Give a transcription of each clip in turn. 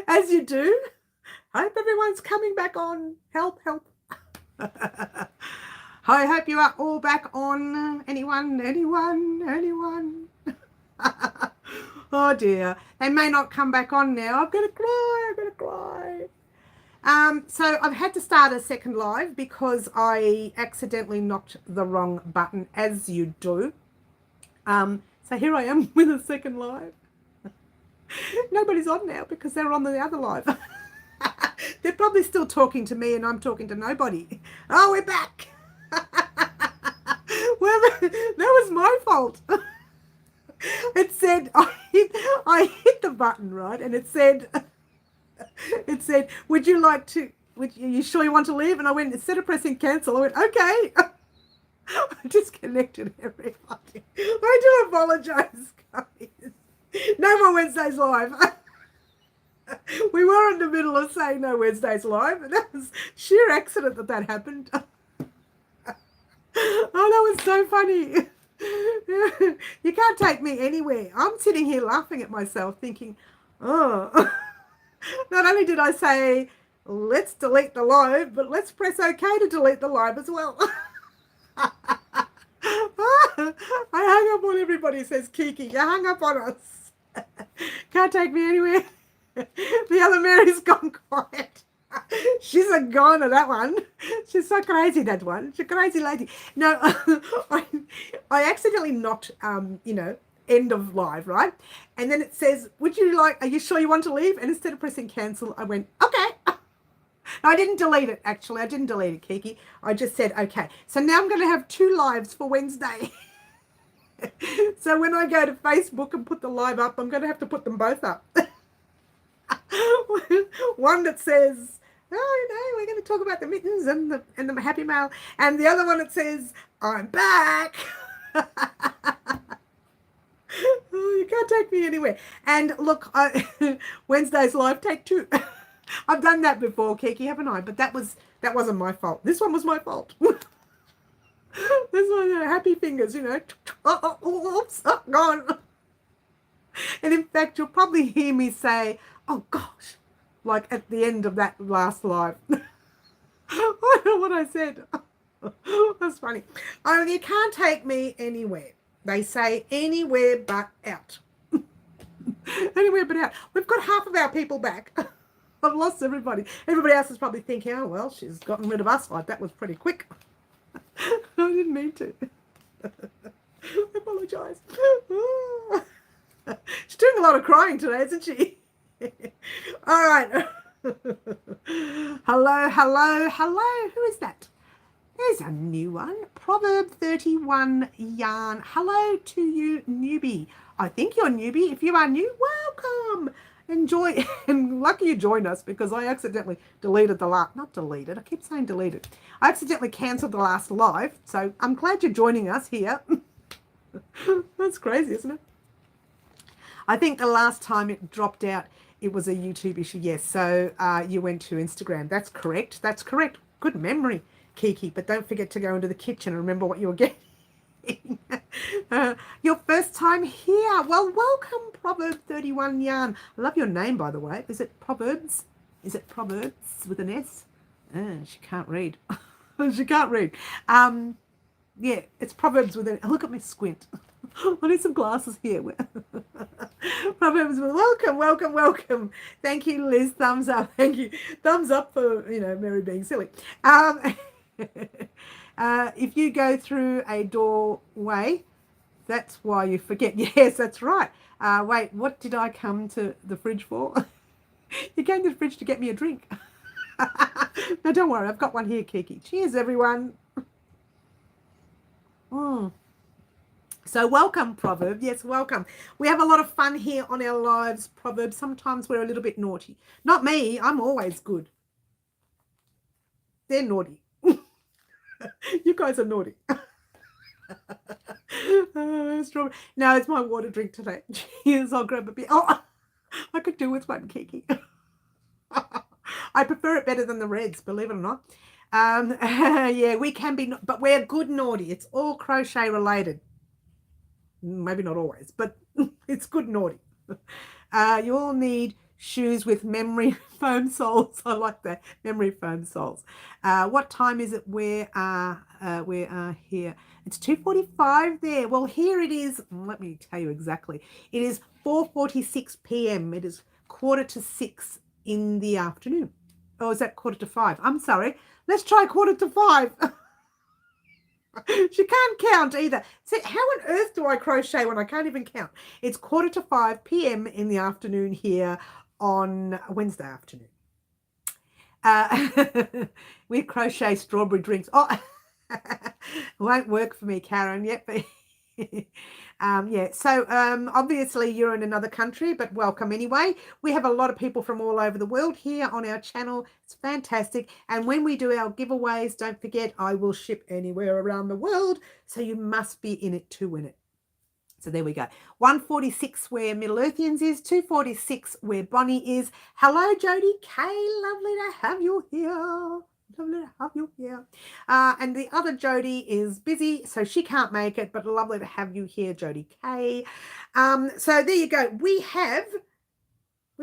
As you do. Hope everyone's coming back on. Help, help. I hope you are all back on. Anyone? Oh dear. They may not come back on now. I'm going to cry. So I've had to start a second live because I accidentally knocked the wrong button, as you do. So here I am with a second live. Nobody's on now because they're on the other live. They're probably still talking to me and I'm talking to nobody. Oh, we're back. Well, that was my fault. It said I hit the button, right? And it said, would you like to, you sure you want to leave? And I went, instead of pressing cancel, I went, okay. I disconnected everybody. I do apologize, guys. No more Wednesdays live. We were in the middle of saying no Wednesdays live, and that was sheer accident that happened. Oh, that was so funny. You can't take me anywhere. I'm sitting here laughing at myself thinking, oh, not only did I say, let's delete the live, but let's press OK to delete the live as well. I hung up on everybody, says Kiki. You hung up on us. Can't take me anywhere. The other Mary's gone quiet. She's a goner, that one. She's so crazy, that one. She's a crazy lady. No, I accidentally knocked, end of live, right? And then it says, are you sure you want to leave? And instead of pressing cancel, I went, okay. I didn't delete it, actually. I didn't delete it, Kiki. I just said, okay. So now I'm going to have 2 lives for Wednesday. So when I go to Facebook and put the live up, I'm going to have to put them both up. One that says, oh, no, we're going to talk about the mittens and the happy mail. And the other one that says, I'm back. Oh, you can't take me anywhere. And look, Wednesday's live, take 2. I've done that before, Kiki, haven't I? But that wasn't my fault. This one was my fault. This one, happy fingers, oops, gone. And in fact, you'll probably hear me say, oh gosh, like at the end of that last live. I don't know what I said. That's funny. Oh, you can't take me anywhere. They say anywhere but out. Anywhere but out. We've got half of our people back. I've lost everybody. Everybody else is probably thinking, oh, well, she's gotten rid of us. Like, that was pretty quick. I didn't mean to. I apologise. She's doing a lot of crying today, isn't she? All right. Hello. Who is that? There's a new one. Proverb 31 yarn. Hello to you, newbie. I think you're newbie. If you are new, welcome. Enjoy. And lucky you joined us because I accidentally deleted the last, not deleted, I keep saying deleted. I accidentally cancelled the last live. So I'm glad you're joining us here. That's crazy, isn't it? I think the last time it dropped out, it was a YouTube issue. Yes, so you went to Instagram. That's correct. Good memory, Kiki. But don't forget to go into the kitchen and remember what you were getting. Your first time here. Well, welcome, Proverb 31 Yarn. I love your name, by the way. Is it Proverbs? Is it Proverbs with an S? She can't read. She can't read. Yeah, it's Proverbs with an... Look at me squint. I need some glasses here. Proverbs, welcome. Thank you, Liz. Thumbs up. Thank you. Thumbs up for, Mary being silly. If you go through a doorway, that's why you forget. Yes, that's right. Wait, what did I come to the fridge for? You came to the fridge to get me a drink. No, don't worry. I've got one here, Kiki. Cheers, everyone. So welcome, Proverb. Yes, welcome. We have a lot of fun here on our lives, Proverb. Sometimes we're a little bit naughty. Not me. I'm always good. They're naughty. You guys are naughty. No, it's my water drink today. Cheers. I'll grab a bit. Oh, I could do with one, Kiki. I prefer it better than the reds, believe it or not. Yeah, we can be, but we're good naughty. It's all crochet related. Maybe not always, but it's good naughty. You all need shoes with memory foam soles. I like that, memory foam soles. What time is it? We are here. It's 2:45 there. Well, here it is. Let me tell you exactly. It is 4:46 p.m. It is 4:45 in the afternoon. Oh, is that 4:45? I'm sorry. Let's try 4:45. She can't count either. See, how on earth do I crochet when I can't even count? It's 4:45 p.m. in the afternoon here on Wednesday afternoon. We crochet strawberry drinks. Oh, won't work for me, Karen, yet. But yeah, so obviously you're in another country, but welcome anyway. We have a lot of people from all over the world here on our channel. It's fantastic. And when we do our giveaways, don't forget, I will ship anywhere around the world, so you must be in it to win it. So there we go. 146 where Middle Earthians is, 246 where Bonnie is. Hello, Jodie K. Lovely to have you here. Lovely to have you here. And the other Jodie is busy, so she can't make it, but lovely to have you here, Jodie K. So there you go. We've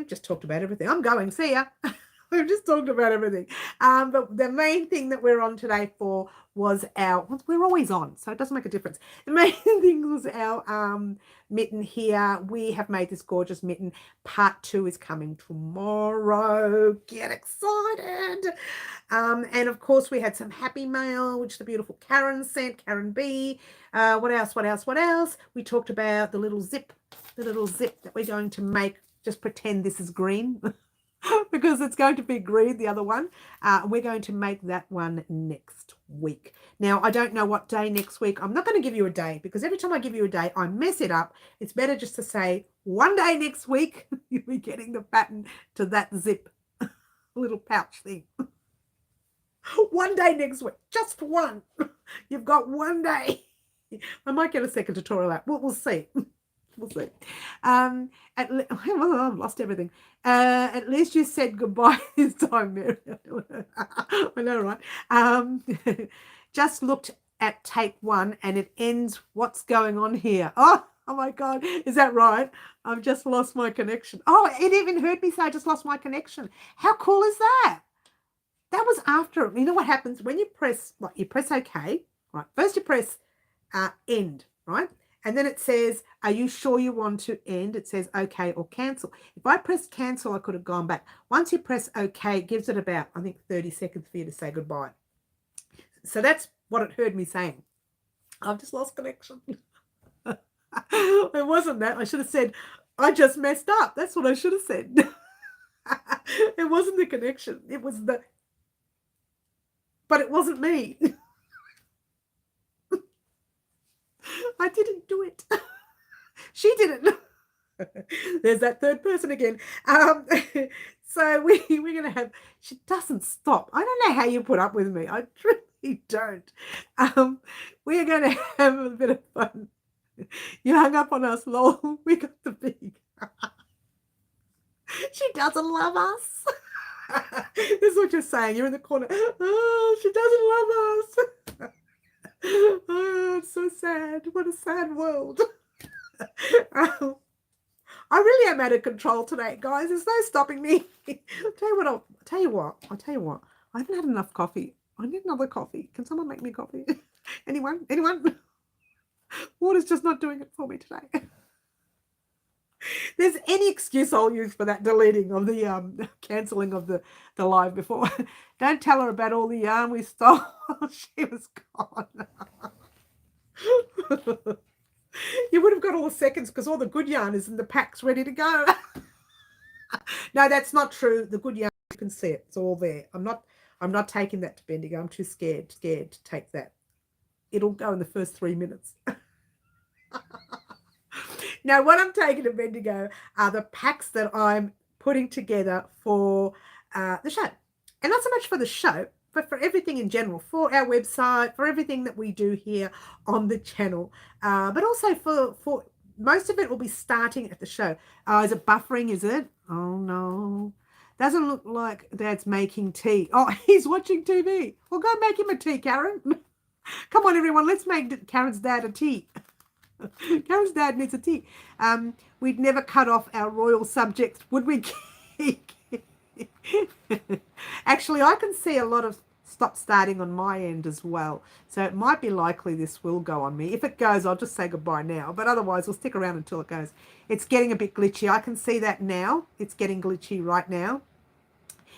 just talked about everything. I'm going. See ya. We've just talked about everything. But the main thing that we're on today for was we're always on, so it doesn't make a difference. The main thing was our mitten here. We have made this gorgeous mitten. Part 2 is coming tomorrow. Get excited. And of course we had some happy mail, which the beautiful Karen sent, Karen B. What else? We talked about the little zip that we're going to make. Just pretend this is green. Because it's going to be green, the other one. We're going to make that one next week. Now, I don't know what day next week. I'm not going to give you a day, because every time I give you a day, I mess it up. It's better just to say one day next week, you'll be getting the pattern to that zip little pouch thing. One day next week, just one. You've got one day. I might get a second tutorial out. We'll see. We'll see. I've lost everything. At least you said goodbye this time, Mary. I know, right? Just looked at take 1 and it ends. What's going on here? Oh my God. Is that right? I've just lost my connection. Oh, it even heard me say I just lost my connection. How cool is that? That was after. You know what happens when you press, like, you press OK, right? First you press end, right? And then it says, are you sure you want to end? It says OK or cancel. If I pressed cancel, I could have gone back. Once you press OK, it gives it about, I think, 30 seconds for you to say goodbye. So that's what it heard me saying. I've just lost connection. It wasn't that. I should have said, I just messed up. That's what I should have said. It wasn't the connection. It was but it wasn't me. I didn't do it. She didn't. There's that third person again. So we're going to have, she doesn't stop. I don't know how you put up with me. I truly don't. We are going to have a bit of fun. You hung up on us, lol. We got the big. She doesn't love us. This is what you're saying. You're in the corner. Oh, she doesn't love us. Oh, it's so sad. What a sad world. I really am out of control today, guys. There's no stopping me. I'll tell you what. I haven't had enough coffee. I need another coffee. Can someone make me coffee? Anyone? Water's just not doing it for me today. There's any excuse I'll use for that deleting of the cancelling of the live before. Don't tell her about all the yarn we stole. She was gone. You would have got all the seconds because all the good yarn is in the packs ready to go. No, that's not true. The good yarn, you can see it. It's all there. I'm not taking that to Bendigo. I'm too scared to take that. It'll go in the first 3 minutes. Now, what I'm taking to Bendigo are the packs that I'm putting together for the show. And not so much for the show, but for everything in general, for our website, for everything that we do here on the channel. But also for most of it will be starting at the show. Is it buffering, is it? Oh, no. Doesn't look like Dad's making tea. Oh, he's watching TV. Well, go make him a tea, Karen. Come on, everyone. Let's make Karen's dad a tea. Karen's dad needs a tea. We'd never cut off our royal subjects, would we? Actually, I can see a lot of stop starting on my end as well. So it might be likely this will go on me. If it goes, I'll just say goodbye now. But otherwise, we'll stick around until it goes. It's getting a bit glitchy. I can see that now. It's getting glitchy right now.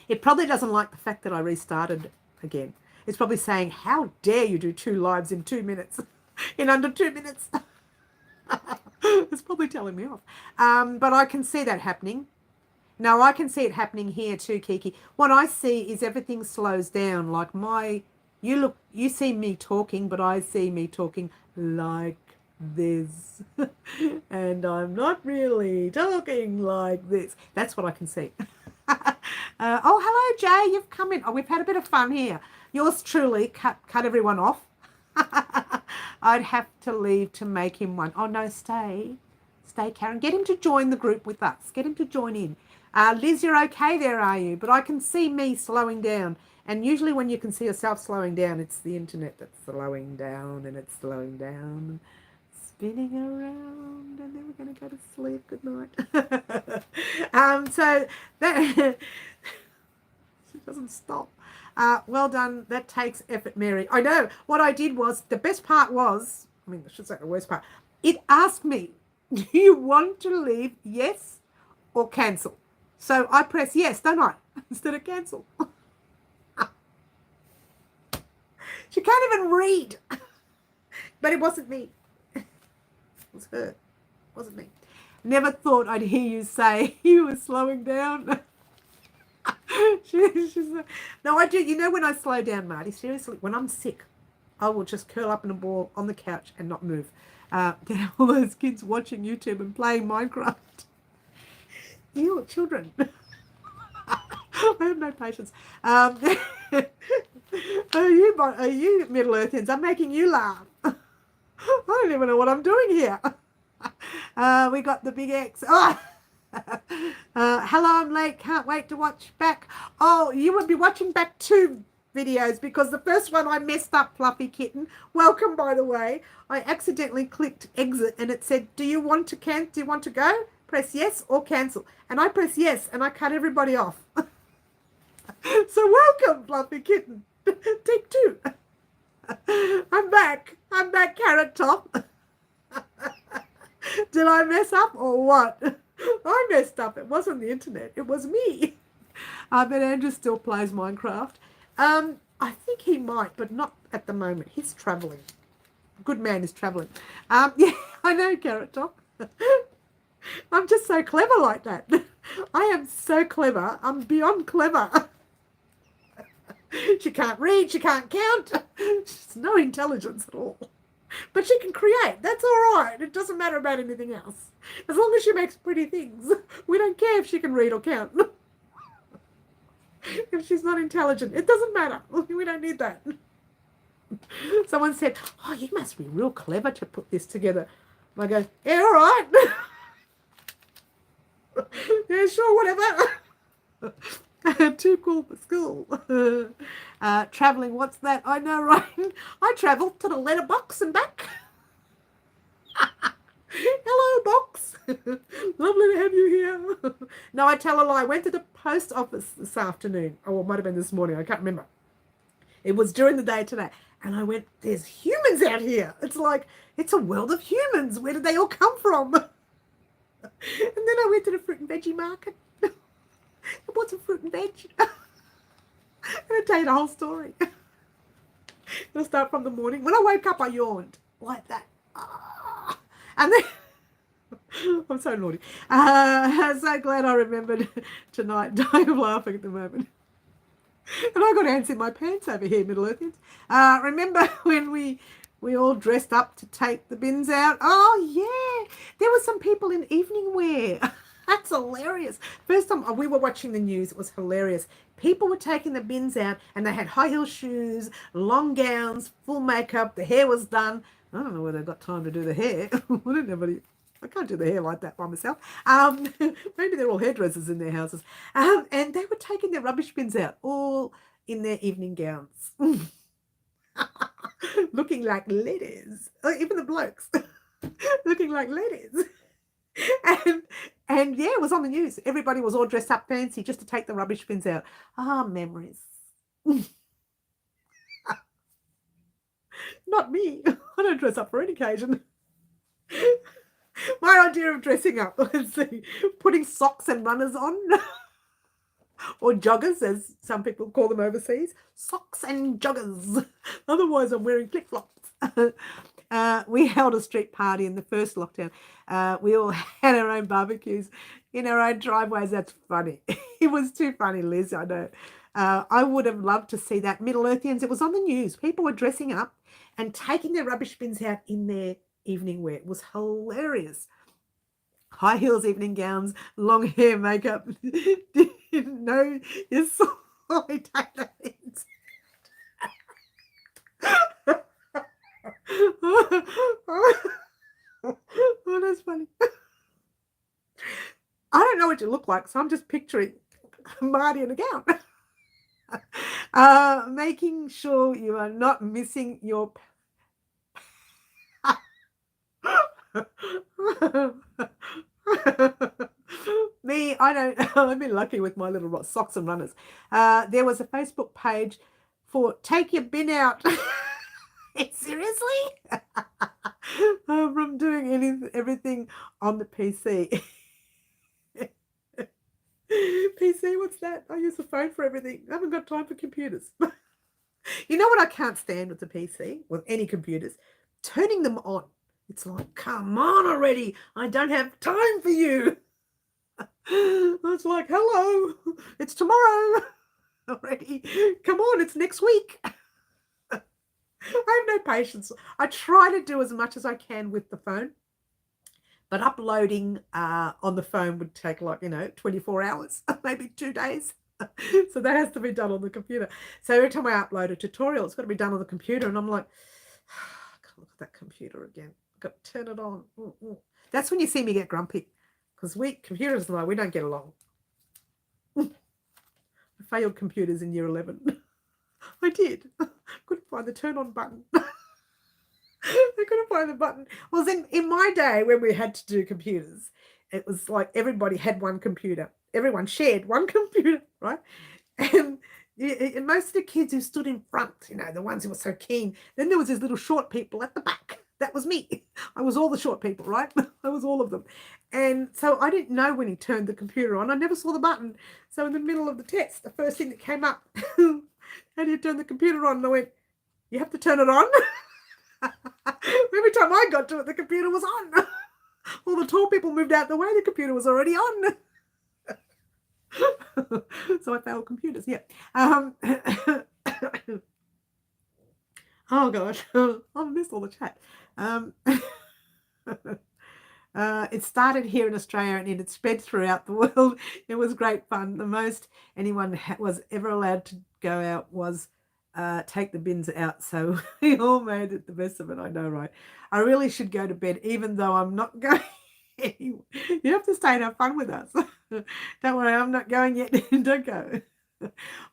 It probably doesn't like the fact that I restarted again. It's probably saying, how dare you do 2 lives in 2 minutes, in under 2 minutes. It's probably telling me off. But I can see that happening. Now, I can see it happening here too, Kiki. What I see is everything slows down. Like you see me talking, but I see me talking like this. And I'm not really talking like this. That's what I can see. Oh, hello, Jay. You've come in. Oh, we've had a bit of fun here. Yours truly cut everyone off. I'd have to leave to make him one. Oh, no, stay. Stay, Karen. Get him to join the group with us. Get him to join in. Liz, you're okay there, are you? But I can see me slowing down. And usually when you can see yourself slowing down, it's the internet that's slowing down and it's slowing down. Spinning around, and then we're going to go to sleep. Good night. So that she doesn't stop. Well done. That takes effort, Mary. I know. What I did was, the best part was, I mean, I should say the worst part. It asked me, do you want to leave, yes or cancel? So I press yes, don't I? Instead of cancel. She can't even read. But it wasn't me. It was her. It wasn't me. Never thought I'd hear you say you were slowing down. No, I do. You know when I slow down, Marty, seriously, when I'm sick, I will just curl up in a ball on the couch and not move. Get all those kids watching YouTube and playing Minecraft. You children. I have no patience. Are you Middle Earthians? I'm making you laugh. I don't even know what I'm doing here. We got the big X. Oh. Hello, I'm late. Can't wait to watch back. Oh, you would be watching back 2 videos because the first one I messed up, Fluffy Kitten. Welcome, by the way. I accidentally clicked exit and it said, do you want to go? Press yes or cancel. And I press yes and I cut everybody off. So welcome, Fluffy Kitten. Take 2. I'm back. Carrot Top. Did I mess up or what? I messed up. It wasn't the internet. It was me. But Andrew still plays Minecraft. I think he might, but not at the moment. He's travelling. Good man is travelling. Yeah, I know, Carrot Top. I'm just so clever like that. I am so clever. I'm beyond clever. She can't read. She can't count. She's no intelligence at all. But she can create. That's all right. It doesn't matter about anything else. As long as she makes pretty things. We don't care if she can read or count. If she's not intelligent, it doesn't matter. We don't need that. Someone said, oh, you must be real clever to put this together. And I go, yeah, all right. Yeah, sure, whatever. Too cool for school. Travelling, what's that? I know, right? I travelled to the letterbox and back. Hello, box. Lovely to have you here. No, I tell a lie. I went to the post office this afternoon. Oh, it might have been this morning. I can't remember. It was during the day today. And I went, there's humans out here. It's like, it's a world of humans. Where did they all come from? And then I went to the fruit and veggie market. I bought some fruit and veg. I'm going to tell you the whole story. It'll start from the morning. When I woke up, I yawned like that. And then, I'm so naughty. I'm so glad I remembered tonight. Dying of laughing at the moment. And I got ants in my pants over here, Middle Earthians. Remember when we all dressed up to take the bins out? Oh, yeah. There were some people in evening wear. That's hilarious. First time we were watching the news, it was hilarious. People were taking the bins out and they had high heel shoes, long gowns, full makeup. The hair was done. I don't know whether they've got time to do the hair. I can't do the hair like that by myself. Maybe they're all hairdressers in their houses. And they were taking their rubbish bins out, all in their evening gowns. Looking like ladies. Even the blokes. Looking like ladies. And And yeah, it was on the news. Everybody was all dressed up fancy just to take the rubbish bins out. Ah, memories. Not me. I don't dress up for any occasion. My idea of dressing up was putting socks and runners on, or joggers, as some people call them overseas. Socks and joggers. Otherwise, I'm wearing flip flops. We held a street party in the first lockdown. We all had our own barbecues in our own driveways. That's funny. It was too funny, Liz. I know. I would have loved to see that. Middle Earthians, it was on the news. People were dressing up and taking their rubbish bins out in their evening wear. It was hilarious. High heels, evening gowns, long hair, makeup. Didn't know you saw me take that bins. Oh, that's funny. I don't know what you look like, so I'm just picturing Marty in a gown. Making sure you are not missing your me, I don't. I've been lucky with my little socks and runners. There was a Facebook page for take your bin out. Seriously? From doing everything on the PC. PC, what's that? I use the phone for everything. I haven't got time for computers. You know what I can't stand with the PC, with any computers? Turning them on. It's like, come on already. I don't have time for you. It's like, hello, it's tomorrow already. Come on, it's next week. I have no patience. I try to do as much as I can with the phone, but uploading on the phone would take 24 hours, maybe 2 days. So that has to be done on the computer. So every time I upload a tutorial, it's got to be done on the computer. And I'm like, I can't look at that computer again. I've got to turn it on. That's when you see me get grumpy, because computers and I, we don't get along. I failed computers in year 11. I did. Couldn't find the turn on button. I couldn't find the button. Well, then in my day when we had to do computers, it was like everybody had one computer. Everyone shared one computer, right? And most of the kids who stood in front, the ones who were so keen, then there was these little short people at the back. That was me. I was all the short people, right? I was all of them. And so I didn't know when he turned the computer on. I never saw the button. So in the middle of the test, the first thing that came up, how do you turn the computer on? And I went, you have to turn it on. Every time I got to it, the computer was on. All the tall people moved out the way, the computer was already on. So I failed computers, yeah. Oh gosh, I've missed all the chat. It started here in Australia and it had spread throughout the world. It was great fun. The most anyone was ever allowed to go out was take the bins out. So we all made it the best of it. I know, right? I really should go to bed, even though I'm not going. You have to stay and have fun with us. Don't worry, I'm not going yet. Don't go.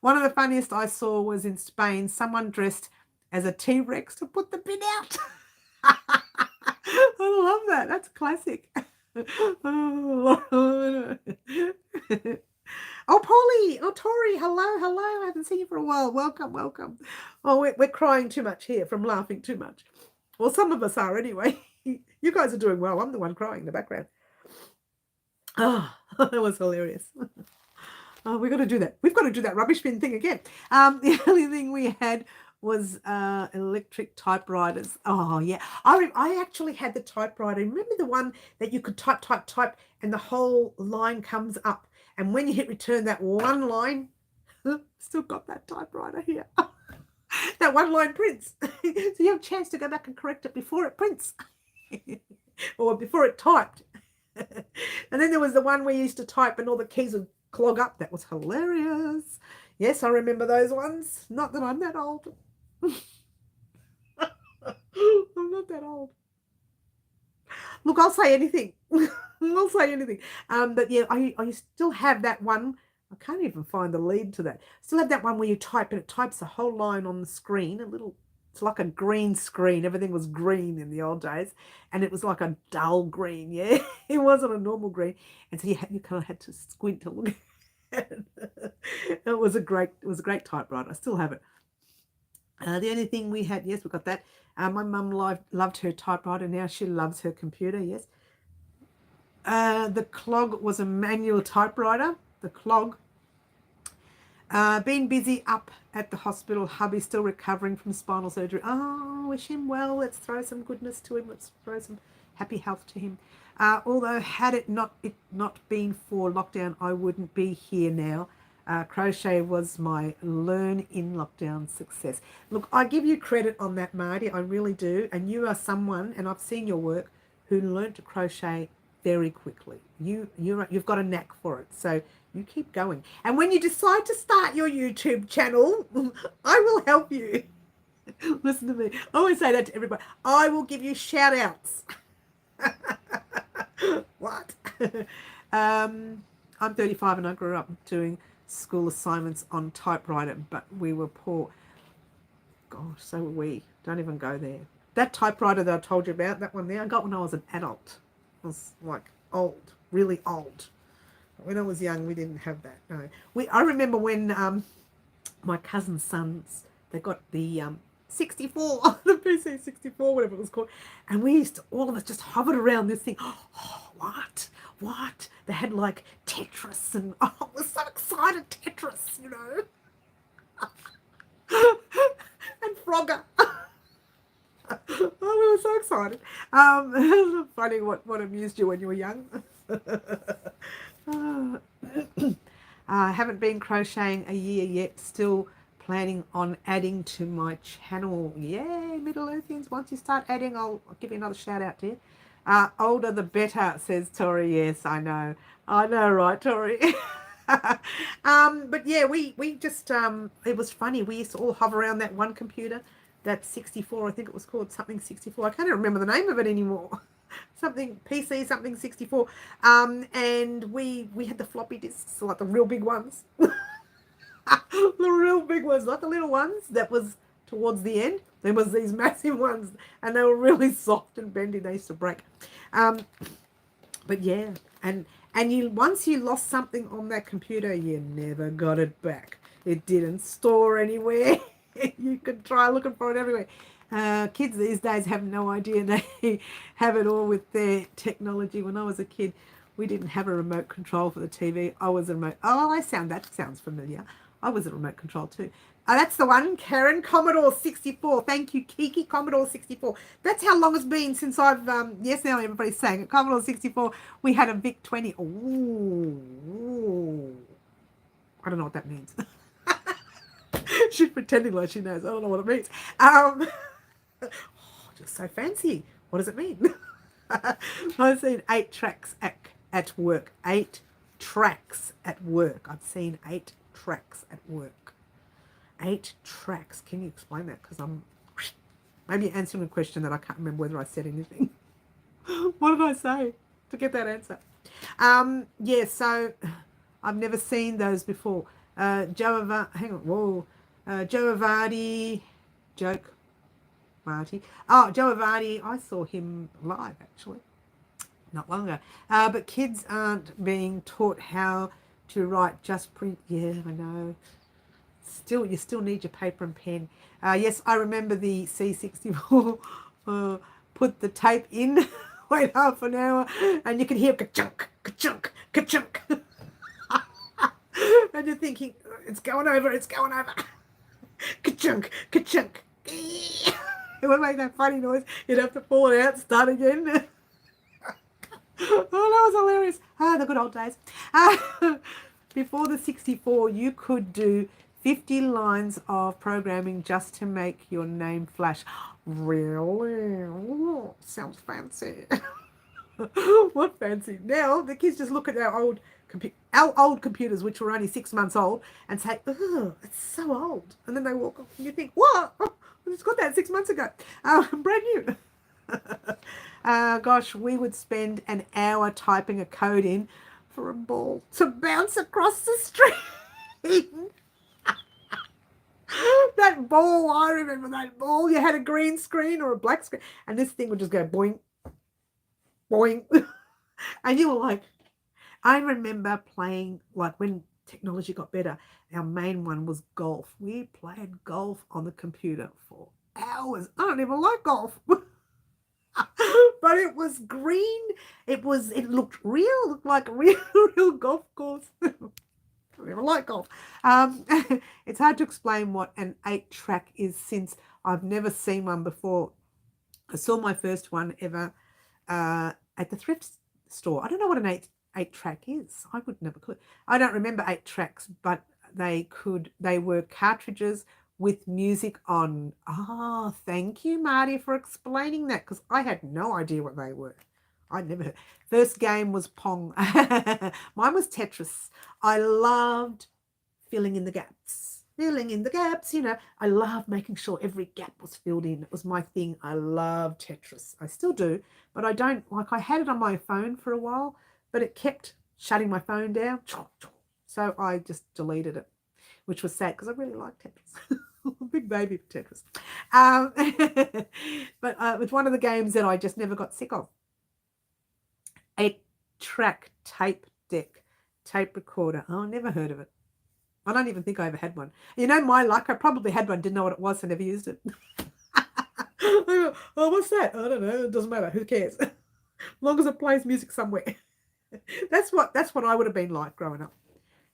One of the funniest I saw was in Spain. Someone dressed as a T-Rex to put the bin out. I love that. That's classic. Oh, Polly. Oh, Tori. Hello. I haven't seen you for a while. Welcome. Oh, we're crying too much here from laughing too much. Well, some of us are anyway. You guys are doing well. I'm the one crying in the background. Oh, that was hilarious. Oh, we've got to do that. We've got to do that rubbish bin thing again. The only thing we had was electric typewriters. Oh, yeah. I actually had the typewriter. Remember the one that you could type, and the whole line comes up. And when you hit return, that one line, still got that typewriter here. That one line prints. So you have a chance to go back and correct it before it prints. Or before it typed. And then there was the one where you used to type and all the keys would clog up. That was hilarious. Yes, I remember those ones. Not that I'm that old. I'm not that old. Look, I'll say anything. I'll say anything. But yeah, I still have that one. I can't even find the lead to that. Still have that one where you type and it types the whole line on the screen. A little It's like a green screen. Everything was green in the old days, and it was like a dull green. Yeah, it wasn't a normal green, and so you kind of had to squint to look at it. It was a great typewriter. I still have it. The only thing we had, yes, we got that. My mum loved her typewriter. Now she loves her computer. Yes. The clog was a manual typewriter. The clog. Been busy up at the hospital. Hubby's still recovering from spinal surgery. Oh, wish him well. Let's throw some goodness to him. Let's throw some happy health to him. Although had it not been for lockdown, I wouldn't be here now. Crochet was my learn in lockdown success. Look, I give you credit on that, Marty. I really do. And you are someone, and I've seen your work, who learned to crochet very quickly. You've got a knack for it. So you keep going. And when you decide to start your YouTube channel, I will help you. Listen to me. I always say that to everybody. I will give you shout outs. What? I'm 35 and I grew up doing school assignments on typewriter, but we were poor. Gosh, so were we. Don't even go there. That typewriter that I told you about, that one there, I got when I was an adult. I was like old, really old. When I was young, we didn't have that. No, I remember when my cousin's sons, they got the 64, the PC 64, whatever it was called, and we used to, all of us just hovered around this thing. Oh, what? They had like Tetris, and I was so excited, Tetris, you know, and Frogger. Oh, we were so excited. Funny what amused you when you were young. I haven't been crocheting a year yet. Still planning on adding to my channel. Yay, Middle Earthians. Once you start adding, I'll give you another shout out, dear. Older the better, says Tori. Yes, I know, right, Tori? But yeah, we just it was funny. We used to all hover around that one computer, that 64. I think it was called something 64. I can't even remember the name of it anymore. Something PC, something 64. And we had the floppy disks, like the real big ones. The real big ones, not the little ones that was towards the end. There was these massive ones, and they were really soft and bendy. They used to break. But yeah, and you, once you lost something on that computer, you never got it back. It didn't store anywhere. You could try looking for it everywhere. Kids these days have no idea. They have it all with their technology. When I was a kid, we didn't have a remote control for the TV. I was a remote. Oh, that sounds familiar. I was a remote control too. That's the one, Karen, Commodore 64. Thank you, Kiki, Commodore 64. That's how long it's been since I've, yes, now everybody's saying it, Commodore 64. We had a VIC-20. Ooh. I don't know what that means. She's pretending like she knows. I don't know what it means. Just so fancy. What does it mean? I've seen 8 tracks at work. 8 tracks at work. I've seen 8 tracks at work. 8 tracks. Can you explain that? Because I'm maybe answering a question that I can't remember whether I said anything. What did I say to get that answer? Yeah, so I've never seen those before. Joe Avadi, joke, Marty. Oh, Joe Avadi, I saw him live actually, not long ago. But kids aren't being taught how to write, just print. Yeah, I know. You still need your paper and pen. Yes, I remember the C64. Put the tape in, wait half an hour, and you can hear ka-chunk, ka-chunk, ka-chunk. And you're thinking, it's going over. Ka-chunk, ka-chunk. It would make that funny noise. You'd have to pull it out, start again. Oh, that was hilarious. The good old days. Before the 64, you could do 50 lines of programming just to make your name flash. Really? Oh, sounds fancy. What fancy? Now the kids just look at our old computers, which were only 6 months old, and say, "Oh, it's so old." And then they walk off, and you think, "What? I just got that 6 months ago. Brand new." Gosh, we would spend an hour typing a code in for a ball to bounce across the street. That ball. I remember that ball. You had a green screen or a black screen, and this thing would just go boing, boing. And you were like, I remember playing, like when technology got better, our main one was golf. We played golf on the computer for hours. I don't even like golf. But it was green. It looked real, looked like a real golf course. I never like golf. Um, it's hard to explain what an 8-track is since I've never seen one before. I saw my first one ever at the thrift store. I don't know what an eight-track is. I would never clue. I don't remember 8 tracks, but they were cartridges with music on. Ah, thank you, Marty, for explaining that, because I had no idea what they were. I'd never heard. First game was Pong. Mine was Tetris. I loved filling in the gaps. Filling in the gaps, I loved making sure every gap was filled in. It was my thing. I love Tetris. I still do, but I don't, I had it on my phone for a while, but it kept shutting my phone down. So I just deleted it, which was sad because I really like Tetris. Big baby for Tetris. But it was one of the games that I just never got sick of. 8-track tape deck, tape recorder. Oh, never heard of it. I don't even think I ever had one. My luck, I probably had one, didn't know what it was, and never used it. Oh, what's that? I don't know. It doesn't matter. Who cares? As long as it plays music somewhere. That's what I would have been like growing up.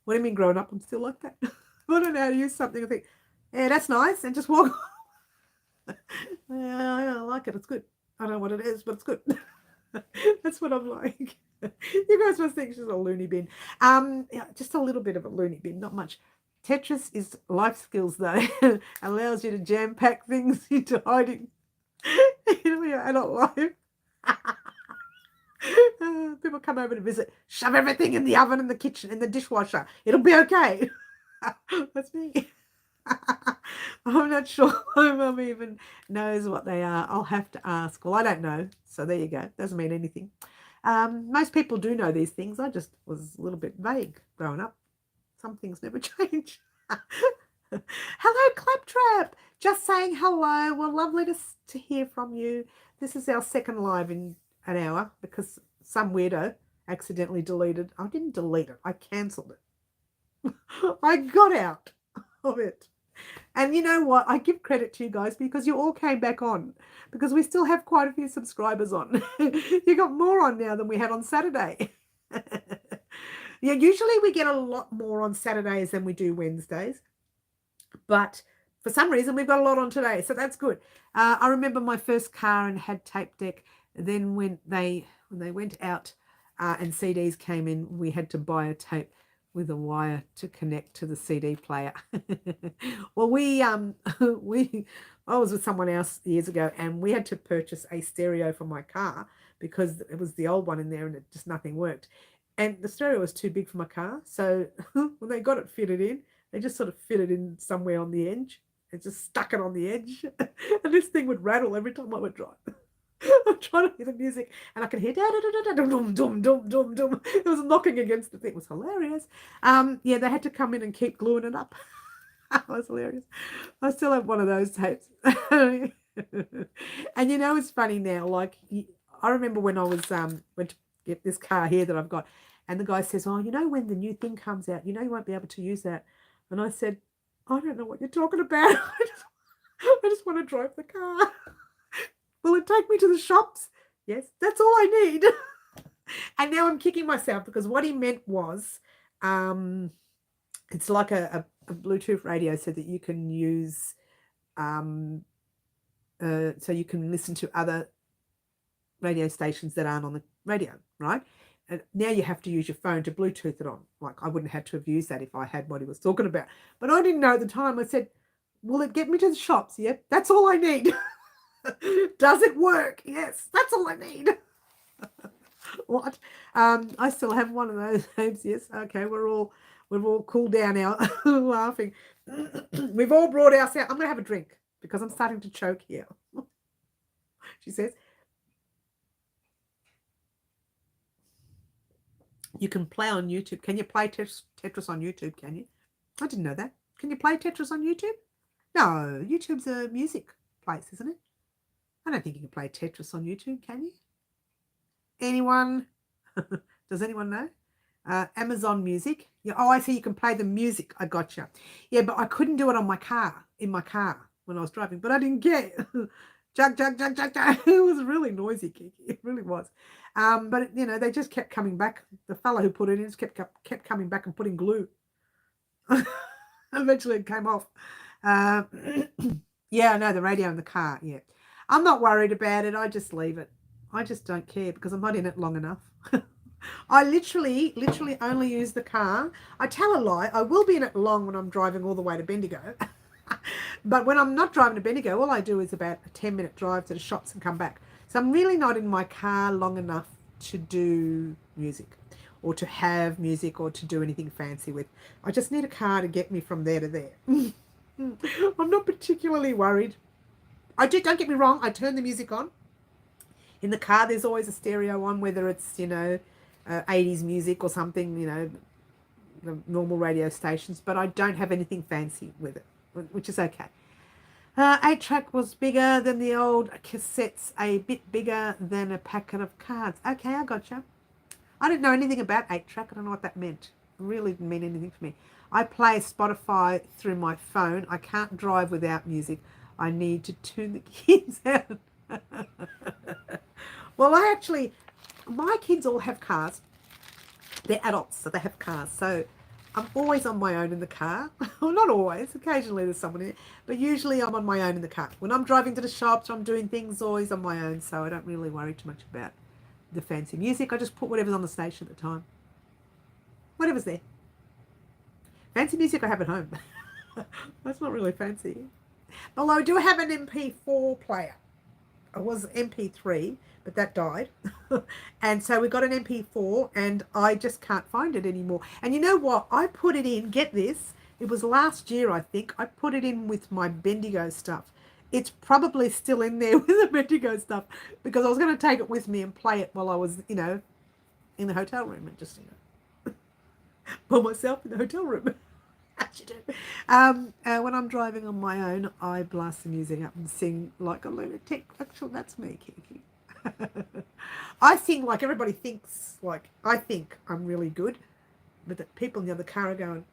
What do you mean growing up? I'm still like that. I don't know how to use something. I think, yeah, that's nice, and just walk. Yeah, I don't like it. It's good. I don't know what it is, but it's good. That's what I'm like. You guys must think she's a loony bin. Yeah, just a little bit of a loony bin, not much. Tetris is life skills, though. Allows you to jam pack things into hiding in your adult life. People come over to visit. Shove everything in the oven, in the kitchen, in the dishwasher. It'll be okay. That's me. I'm not sure my mum even knows what they are. I'll have to ask. Well, I don't know. So there you go. Doesn't mean anything. Most people do know these things. I just was a little bit vague growing up. Some things never change. Hello, Claptrap. Just saying hello. Well, lovely to hear from you. This is our second live in an hour because some weirdo accidentally deleted. I didn't delete it. I cancelled it. I got out of it. And you know what? I give credit to you guys because you all came back on because we still have quite a few subscribers on. You got more on now than we had on Saturday. Yeah, usually we get a lot more on Saturdays than we do Wednesdays. But for some reason, we've got a lot on today. So that's good. I remember my first car and had tape deck. Then when they went out and CDs came in, we had to buy a tape with a wire to connect to the CD player. Well, I was with someone else years ago, and we had to purchase a stereo for my car because it was the old one in there, and just nothing worked. And the stereo was too big for my car, so when they got it fitted in, they just sort of fit it in somewhere on the edge. It just stuck it on the edge, and this thing would rattle every time I would drive. I'm trying to hear the music, and I could hear dum dum dum dum dum. It was knocking against the thing. It was hilarious. Yeah, they had to come in and keep gluing it up. It was hilarious. I still have one of those tapes. And it's funny now. Like I remember when I was went to get this car here that I've got, and the guy says, "Oh, when the new thing comes out, you won't be able to use that." And I said, "I don't know what you're talking about. I just want to drive the car." Will it take me to the shops? Yes, that's all I need. And now I'm kicking myself because what he meant was it's like a Bluetooth radio so that you can use, so you can listen to other radio stations that aren't on the radio, right? And now you have to use your phone to Bluetooth it on. Like I wouldn't have to have used that if I had what he was talking about. But I didn't know at the time. I said, will it get me to the shops? Yep, that's all I need. Does it work? Yes, that's all I need. What? I still have one of those names. Yes. Okay, we've all cooled down now laughing. We've all brought ourselves. I'm gonna have a drink because I'm starting to choke here. She says. You can play on YouTube. Can you play Tetris on YouTube? Can you? I didn't know that. Can you play Tetris on YouTube? No, YouTube's a music place, isn't it? I don't think you can play Tetris on YouTube, can you? Anyone? Does anyone know? Amazon Music. Yeah. Oh, I see. You can play the music. I gotcha. Yeah, but I couldn't do it on my car, in my car when I was driving. But I didn't get jug, jug, jug, jug, jug. It was really noisy, Kiki. It really was. But you know, they just kept coming back. The fellow who put it in just kept coming back and putting glue. Eventually, it came off. Um, yeah, no, the radio in the car. Yeah, I'm not worried about it. I just leave it. I just don't care because I'm not in it long enough. I literally only use the car. I tell a lie. I will be in it long when I'm driving all the way to Bendigo. But when I'm not driving to Bendigo, all I do is about a 10-minute drive to the shops and come back. So I'm really not in my car long enough to do music or to have music or to do anything fancy with. I just need a car to get me from there to there. I'm not particularly worried. Don't get me wrong, I turn the music on. In the car, there's always a stereo on, whether it's, 80s music or something, the normal radio stations, but I don't have anything fancy with it, which is okay. 8-track was bigger than the old cassettes, a bit bigger than a packet of cards. Okay, I gotcha. I didn't know anything about 8-track. I don't know what that meant. It really didn't mean anything to me. I play Spotify through my phone. I can't drive without music. I need to tune the kids out. Well, my kids all have cars. They're adults, so they have cars. So I'm always on my own in the car. Well, not always. Occasionally there's someone in it. But usually I'm on my own in the car. When I'm driving to the shops or I'm doing things, always on my own. So I don't really worry too much about the fancy music. I just put whatever's on the station at the time. Whatever's there. Fancy music I have at home. That's not really fancy. Although I do have an MP4 player. It was MP3, but that died. And so we got an MP4 and I just can't find it anymore. And you know what? I put it in, get this, it was last year, I think. I put it in with my Bendigo stuff. It's probably still in there with the Bendigo stuff because I was going to take it with me and play it while I was, in the hotel room and just, by myself in the hotel room. As you do. When I'm driving on my own, I blast the music up and sing like a lunatic. Actually, that's me, Kiki. I sing like everybody thinks, like I think I'm really good, but the people in the other car are going,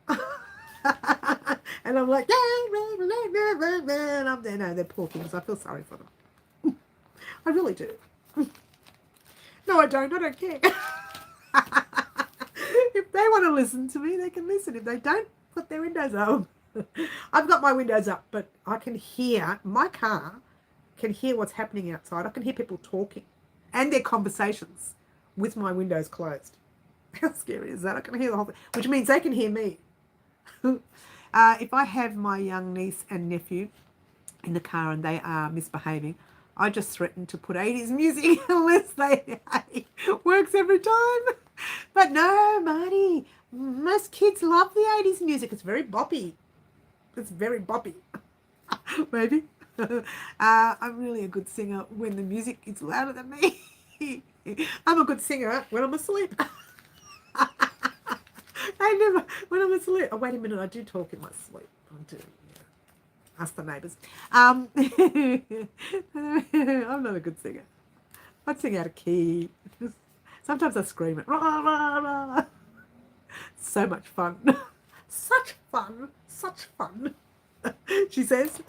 and I'm like, and I'm there. No, they're poor things. I feel sorry for them. I really do. No, I don't. I don't care. If they want to listen to me, they can listen. If they don't, put their windows up. I've got my windows up, but I can hear, my car can hear what's happening outside. I can hear people talking and their conversations with my windows closed. How scary is that? I can hear the whole thing, which means they can hear me. If I have my young niece and nephew in the car and they are misbehaving, I just threaten to put 80s music unless they works every time. But no, Marty, most kids love the 80s music. It's very boppy. It's very boppy. Maybe. I'm really a good singer when the music is louder than me. I'm a good singer when I'm asleep. When I'm asleep. Oh, wait a minute, I do talk in my sleep. I do. Ask the neighbours. I'm not a good singer. I'd sing out of key. Sometimes I scream it. Rah, rah, rah. So much fun. Such fun. Such fun. She says.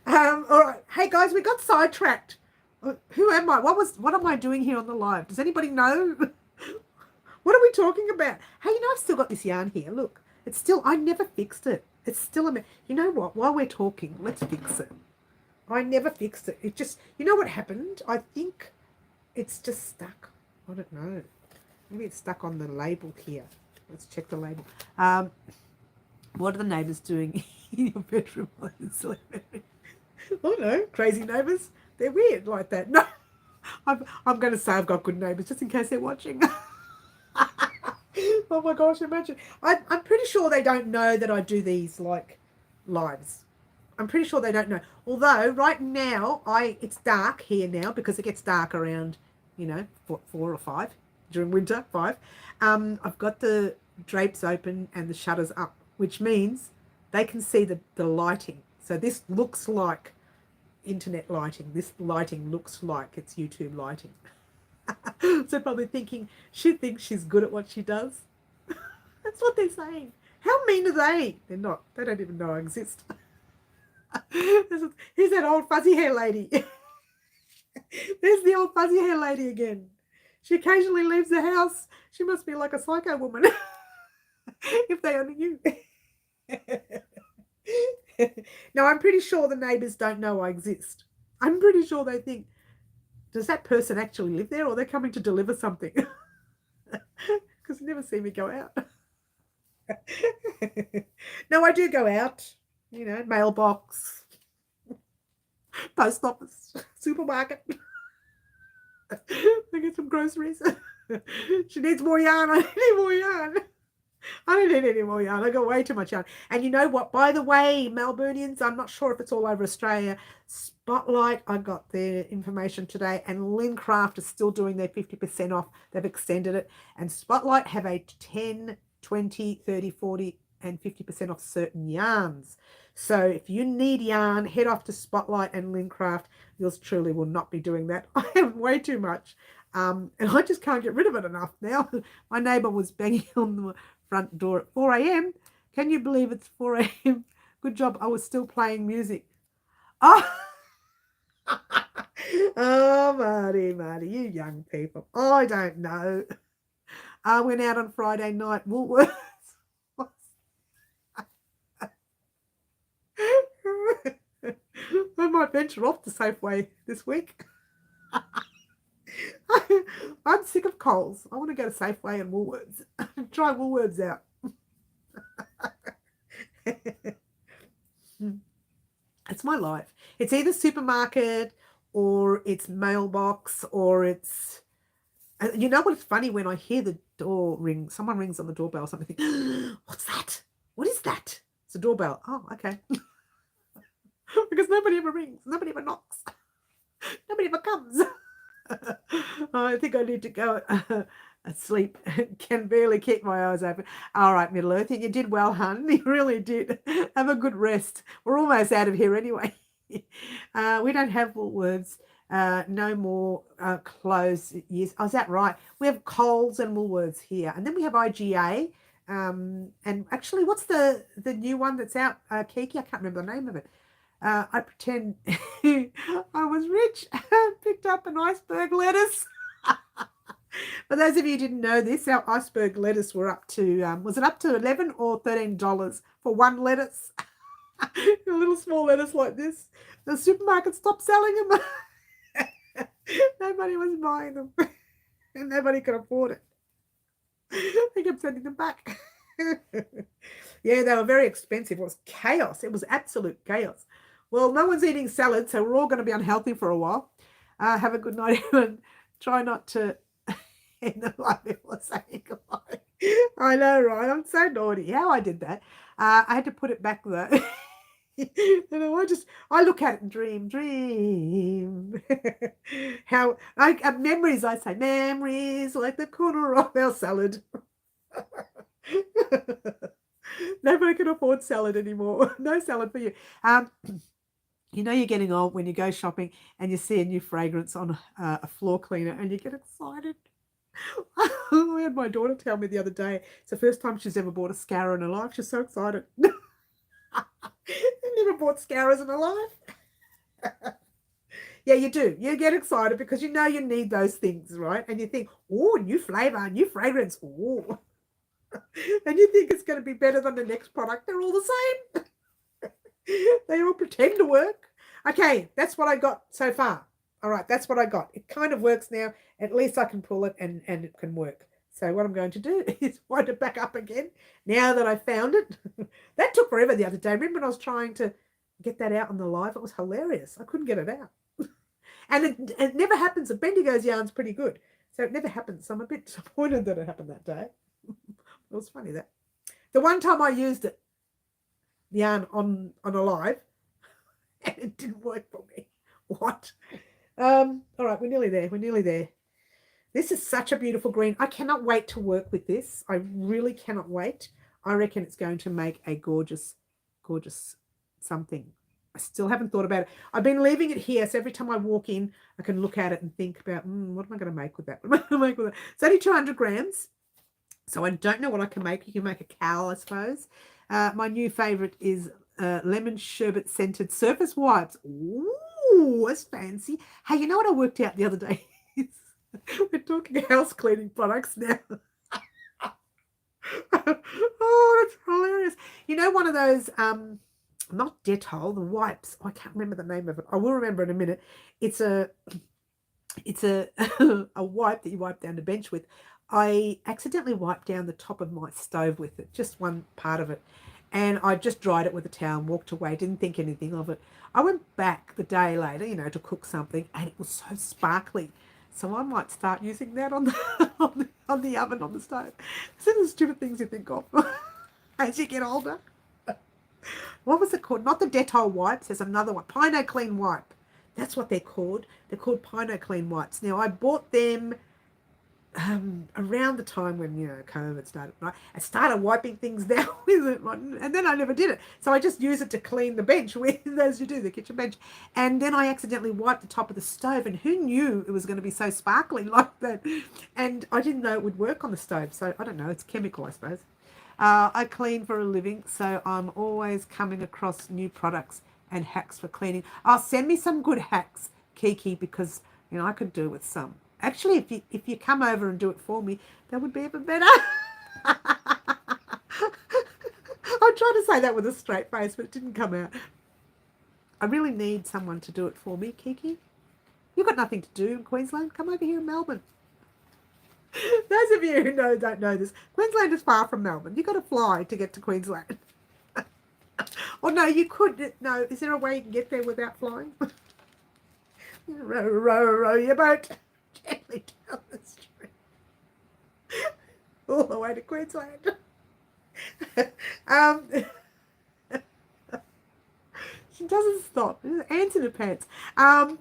All right. Hey guys, we got sidetracked. Who am I? What am I doing here on the live? Does anybody know? What are we talking about? Hey, I've still got this yarn here. Look, I never fixed it. It's still you know what? While we're talking, let's fix it. I never fixed it. It just, you know what happened? I think it's just stuck. I don't know. Maybe it's stuck on the label here. Let's check the label. What are the neighbours doing in your bedroom while you're sleeping? I don't know. Crazy neighbours. They're weird like that. No, I'm going to say I've got good neighbours just in case they're watching. Oh my gosh, imagine. I'm pretty sure they don't know that I do these like lives. I'm pretty sure they don't know. Although right now it's dark here now because it gets dark around, 4 or 5 during winter, 5. I've got the drapes open and the shutters up, which means they can see the lighting. So this looks like internet lighting. This lighting looks like it's YouTube lighting. So probably thinking she thinks she's good at what she does. That's what they're saying. How mean are they? They're not. They don't even know I exist. Here's that old fuzzy hair lady. There's the old fuzzy hair lady again. She occasionally leaves the house. She must be like a psycho woman. If they only knew. Now, I'm pretty sure the neighbours don't know I exist. I'm pretty sure they think, does that person actually live there, or they're coming to deliver something? Because they never see me go out. No, I do go out, you know, mailbox, post office, supermarket. I get some groceries. She needs more yarn. I need more yarn. I don't need any more yarn. I got way too much yarn. And you know what? By the way, Melburnians, I'm not sure if it's all over Australia. Spotlight, I got their information today, and Lincraft is still doing their 50% off. They've extended it. And Spotlight have a 10, 20, 30, 40, and 50% off certain yarns. So if you need yarn, head off to Spotlight and Lincraft. Yours truly will not be doing that. I have way too much. And I just can't get rid of it enough now. My neighbour was banging on the front door at 4 a.m. Can you believe it's 4 a.m.? Good job. I was still playing music. Oh, oh, Marty, you young people. I don't know. I went out on Friday night, Woolworths. I might venture off to Safeway this week. I'm sick of Coles. I want to go to Safeway and Woolworths. Try Woolworths out. It's my life. It's either supermarket or it's mailbox or it's... You know what's funny? When I hear the door ring, someone rings on the doorbell or something, I think, what's that? What is that? It's a doorbell. Oh, okay. Because nobody ever rings. Nobody ever knocks. Nobody ever comes. I think I need to go asleep. Can barely keep my eyes open. All right, Middle Earth, you did well, hun. You really did. Have a good rest. We're almost out of here anyway. We don't have Woolworths. No more clothes. Yes, oh, is that right? We have Coles and Woolworths here, and then we have IGA. And actually, what's the new one that's out? Kiki, I can't remember the name of it. I pretend I was rich. Picked up an iceberg lettuce. For those of you who didn't know this, our iceberg lettuce were up to, was it up to $11 or $13 for one lettuce? A little small lettuce like this. The supermarket stopped selling them. Nobody was buying them. And nobody could afford it. They kept sending them back. Yeah, they were very expensive. It was chaos. It was absolute chaos. Well, no one's eating salad, so we're all going to be unhealthy for a while. Have a good night, everyone. Try not to end the live before saying goodbye. I know, right? I'm so naughty. How I did that. I had to put it back, though. I look at it and dream. How memories, I say, memories like the corner of our salad. Nobody can afford salad anymore. No salad for you. You know you're getting old when you go shopping and you see a new fragrance on a floor cleaner and you get excited. I had my daughter tell me the other day, it's the first time she's ever bought a scour in her life. She's so excited. Never bought scours in her life. Yeah, you do. You get excited because you know you need those things, right? And you think, oh, new flavour, new fragrance. Oh. And you think it's going to be better than the next product. They're all the same. They all pretend to work. Okay, that's what I got so far. All right, that's what I got. It kind of works now. At least I can pull it and it can work. So what I'm going to do is wind it back up again now that I found it. That took forever the other day. Remember when I was trying to get that out on the live? It was hilarious. I couldn't get it out. And it never happens. The Bendigo's yarn's pretty good. So it never happens. So I'm a bit disappointed that it happened that day. It was funny that. The one time I used it, the yarn on a live, and it didn't work for me. What? All right, we're nearly there. This is such a beautiful green. I cannot wait to work with this. I really cannot wait. I reckon it's going to make a gorgeous gorgeous something. I still haven't thought about it. I've been leaving it here, so every time I walk in, I can look at it and think about, what am I going to make with that? What am I going to make with that? It's only 200 grams, so I don't know what I can make. You can make a cowl, I suppose. My new favourite is lemon sherbet scented surface wipes. Ooh, that's fancy. Hey, you know what I worked out the other day? We're talking house cleaning products now. Oh, that's hilarious. You know, one of those, not Dettol, the wipes. I can't remember the name of it. I will remember in a minute. It's a a wipe that you wipe down the bench with. I accidentally wiped down the top of my stove with it, just one part of it. And I just dried it with a towel and walked away, didn't think anything of it. I went back the day later, to cook something, and it was so sparkly. So I might start using that on the on the oven, on the stove. These are the stupid things you think of as you get older. What was it called? Not the Dettol wipes. There's another one. Pino Clean Wipe. That's what they're called. They're called Pino Clean Wipes. Now, I bought them around the time when COVID started. Right? I started wiping things down with it, and then I never did it. So I just use it to clean the bench with, as you do, the kitchen bench. And then I accidentally wiped the top of the stove, and who knew it was going to be so sparkly like that? And I didn't know it would work on the stove. So I don't know. It's chemical, I suppose. I clean for a living, so I'm always coming across new products and hacks for cleaning. Send me some good hacks, Kiki, because I could do with some. Actually, if you come over and do it for me, that would be even better. I tried to say that with a straight face, but it didn't come out. I really need someone to do it for me, Kiki. You've got nothing to do in Queensland. Come over here in Melbourne. Those of you who don't know this, Queensland is far from Melbourne. You've got to fly to get to Queensland. Or no, you could. No, is there a way you can get there without flying? row your boat gently down the street. All the way to Queensland. She doesn't stop. Ants in her pants. I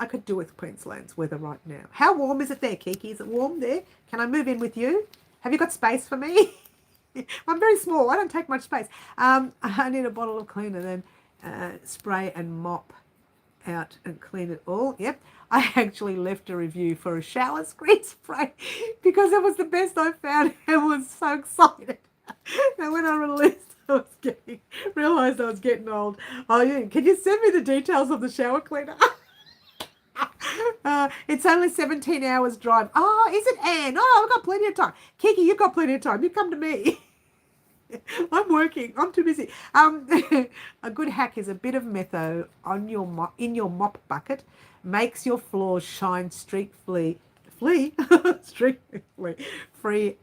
could do with Queensland's weather right now. How warm is it there, Kiki? Is it warm there? Can I move in with you? Have you got space for me? I'm very small. I don't take much space. I need a bottle of cleaner, then spray and mop out and clean it all. Yep. I actually left a review for a shower screen spray because it was the best I found and was so excited. And when I realised I was getting old. Oh, yeah. Can you send me the details of the shower cleaner? It's only 17 hours drive. Oh, is it, Anne? Oh, I've got plenty of time. Kiki, you've got plenty of time. You come to me. I'm working. I'm too busy. A good hack is a bit of metho on in your mop bucket. Makes your floors shine streak-free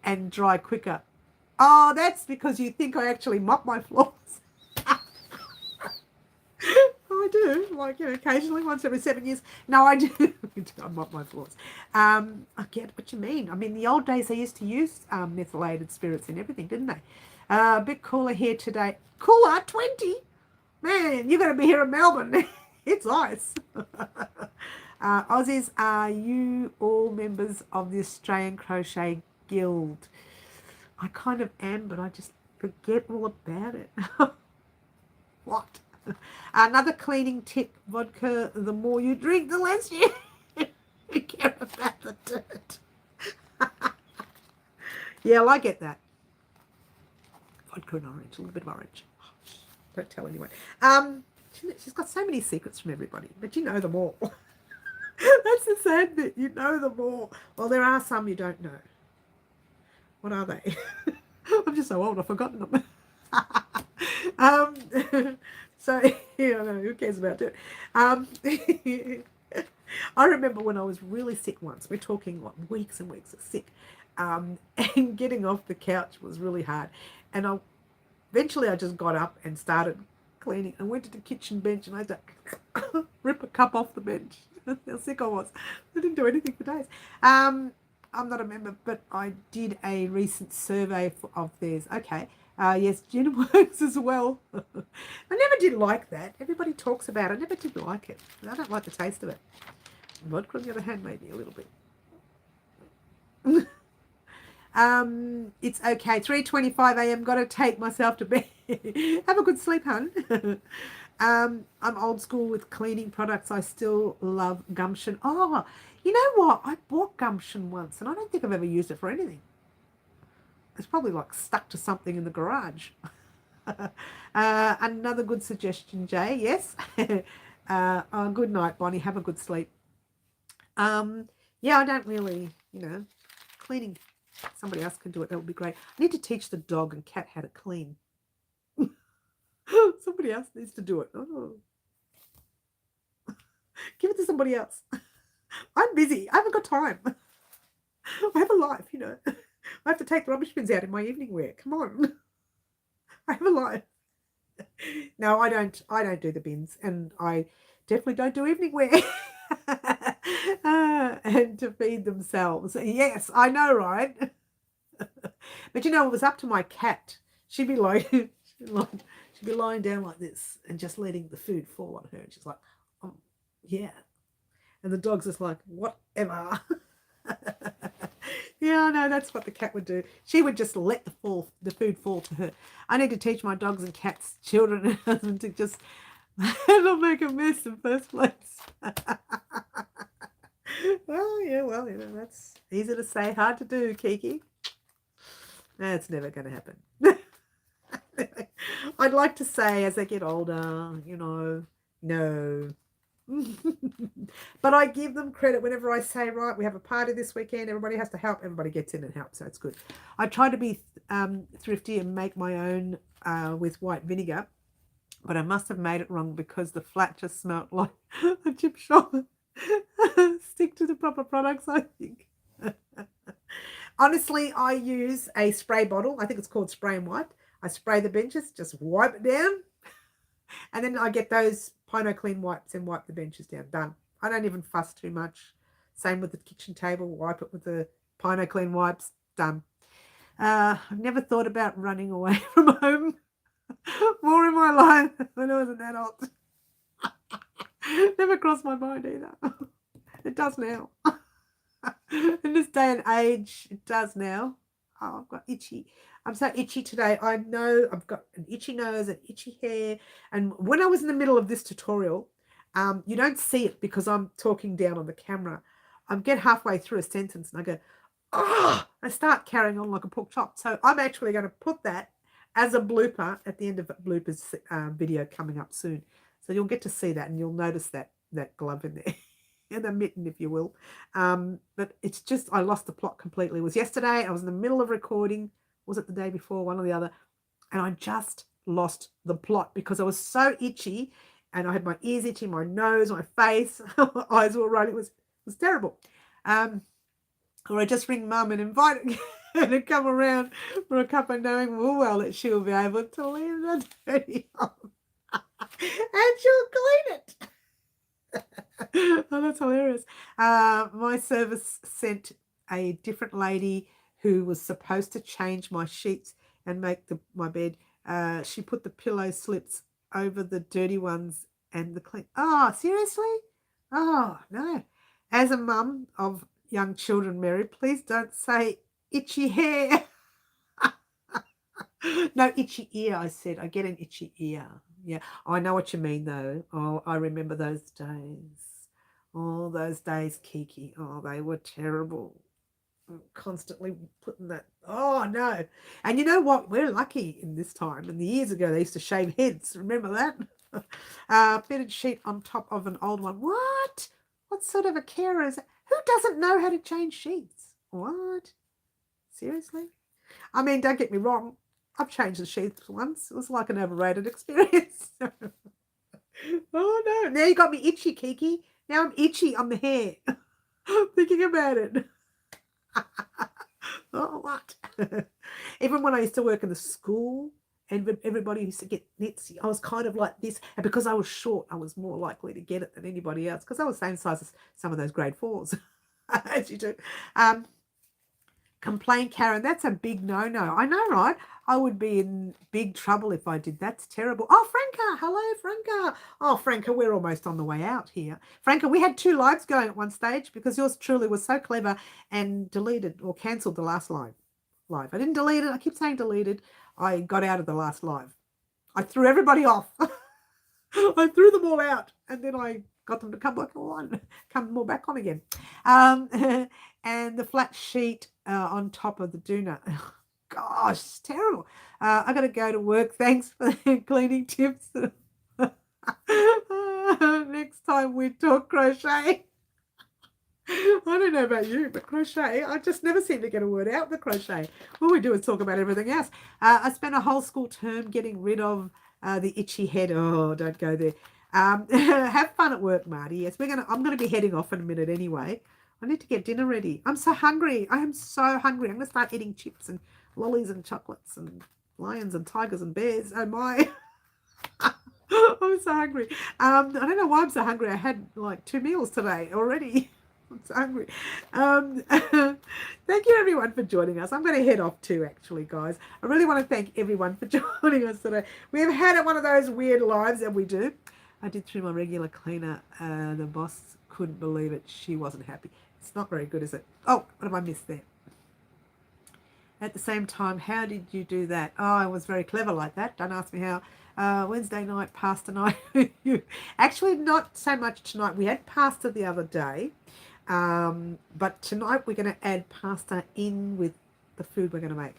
and dry quicker. Oh, that's because you think I actually mop my floors. I do, occasionally, once every 7 years. No, I do. I mop my floors. I get what you mean. I mean, the old days they used to use methylated spirits in everything, didn't they? A bit cooler here today. Cooler? 20? Man, you're going to be here in Melbourne. It's ice. Aussies, are you all members of the Australian Crochet Guild? I kind of am, but I just forget all about it. What? Another cleaning tip, vodka, the more you drink, the less you care about the dirt. Yeah, I get that. Vodka and orange, a little bit of orange. Don't tell anyone. She's got so many secrets from everybody, but you know them all. That's the sad bit. You know them all. Well, there are some you don't know. What are they? I'm just so old, I've forgotten them. So, who cares about it? I remember when I was really sick once. We're talking like weeks and weeks of sick. And getting off the couch was really hard. And eventually I just got up and started cleaning. I went to the kitchen bench and I had to rip a cup off the bench. How sick I was. I didn't do anything for days. I'm not a member, but I did a recent survey of theirs. Okay. Yes, gin works as well. I never did like that. Everybody talks about it. I never did like it. I don't like the taste of it. Vodka, on the other hand, maybe a little bit. It's okay. 3:25 a.m. Got to take myself to bed. Have a good sleep, hun. I'm old school with cleaning products. I still love gumption. Oh, you know what? I bought gumption once, and I don't think I've ever used it for anything. It's probably like stuck to something in the garage. Another good suggestion, Jay. Yes. Good night, Bonnie. Have a good sleep. Yeah, I don't really, cleaning. Somebody else can do it. That would be great. I need to teach the dog and cat how to clean. Somebody else needs to do it. Oh. Give it to somebody else. I'm busy. I haven't got time. I have a life, I have to take the rubbish bins out in my evening wear. Come on. I have a life. No, I don't do the bins, and I definitely don't do evening wear. And to feed themselves. Yes, I know, right? But it was up to my cat. She'd be lying down like this and just letting the food fall on her. And she's like, oh, yeah. And the dog's just like, whatever. Yeah, I know, that's what the cat would do. She would just let the food fall to her. I need to teach my dogs and cats, children and husband to just not make a mess in the first place. Well, that's easy to say, hard to do, Kiki. That's never going to happen. I'd like to say as they get older, no. But I give them credit whenever I say, right, we have a party this weekend, everybody has to help, everybody gets in and helps, so it's good. I try to be thrifty and make my own with white vinegar, but I must have made it wrong because the flat just smelt like a chip shop. Stick to the proper products, I think. Honestly, I use a spray bottle. I think it's called spray and wipe. I spray the benches, just wipe it down. And then I get those Pino Clean wipes and wipe the benches down. Done. I don't even fuss too much. Same with the kitchen table. Wipe it with the Pino Clean wipes. Done. I've never thought about running away from home more in my life when I was an adult. Never crossed my mind either. It does now. In this day and age, it does now. Oh, I've got itchy. I'm so itchy today. I know I've got an itchy nose and itchy hair. And when I was in the middle of this tutorial, you don't see it because I'm talking down on the camera. I get halfway through a sentence and I go, oh, I start carrying on like a pork chop. So I'm actually going to put that as a blooper at the end of the bloopers video coming up soon. So you'll get to see that and you'll notice that glove in there. And a mitten, if you will. But it's just, I lost the plot completely. It was yesterday. I was in the middle of recording. Was it the day before? One or the other. And I just lost the plot because I was so itchy and I had my ears itchy, my nose, my face, my eyes were running. It was terrible. Or I just ring mum and invite her to come around for a cup of knowing full well that she'll be able to leave the dirty off. And she'll clean it. Oh, that's hilarious. My service sent a different lady who was supposed to change my sheets and make my bed. She put the pillow slips over the dirty ones and the clean. Oh, seriously? Oh, no. As a mum of young children, Mary, please don't say itchy hair. No, itchy ear, I said. I get an itchy ear. Yeah, I know what you mean, though. Oh, I remember those days. Oh, those days, Kiki. Oh, they were terrible. Constantly putting that. Oh, no. And you know what? We're lucky in this time. And the years ago, they used to shave heads. Remember that? Fitted sheet on top of an old one. What? What sort of a carer is that? Who doesn't know how to change sheets? What? Seriously? I mean, don't get me wrong. I've changed the sheets once. It was like an overrated experience. Oh, no. Now you got me itchy, Kiki. Now I'm itchy on the hair. Thinking about it. Oh, what? Even when I used to work in the school and everybody used to get knits, I was kind of like this. And because I was short, I was more likely to get it than anybody else because I was the same size as some of those grade 4s. As you do. Complain, Karen, that's a big no-no. I know, right? I would be in big trouble if I did. That's terrible. Oh, Franca. Hello, Franca. Oh, Franca, we're almost on the way out here. Franca, we had 2 lives going at one stage because yours truly was so clever and deleted or cancelled the last live. live. I didn't delete it. I keep saying deleted. I got out of the last live. I threw everybody off. I threw them all out, and then I got them to come back on again. And the flat sheet on top of the doona. Gosh, it's terrible. I got to go to work. Thanks for the cleaning tips. Next time we talk crochet. I don't know about you, but crochet, I just never seem to get a word out with crochet. All we do is talk about everything else. I spent a whole school term getting rid of the itchy head. Oh, don't go there. Have fun at work, Marty. Yes, I'm gonna be heading off in a minute anyway. I need to get dinner ready. I'm so hungry. I am so hungry. I'm gonna start eating chips and lollies and chocolates and lions and tigers and bears. Oh my. I'm so hungry. I don't know why I'm so hungry. I had like 2 meals today already. I'm so hungry. Thank you everyone for joining us. I'm going to head off too, actually, guys. I really want to thank everyone for joining us today. We've had one of those weird lives that we do. I did through my regular cleaner. The boss couldn't believe it. She wasn't happy. It's not very good, is it? Oh, what have I missed there? At the same time, how did you do that? Oh, I was very clever like that. Don't ask me how. Wednesday night, pasta night. Actually, not so much tonight. We had pasta the other day. But tonight we're going to add pasta in with the food we're going to make.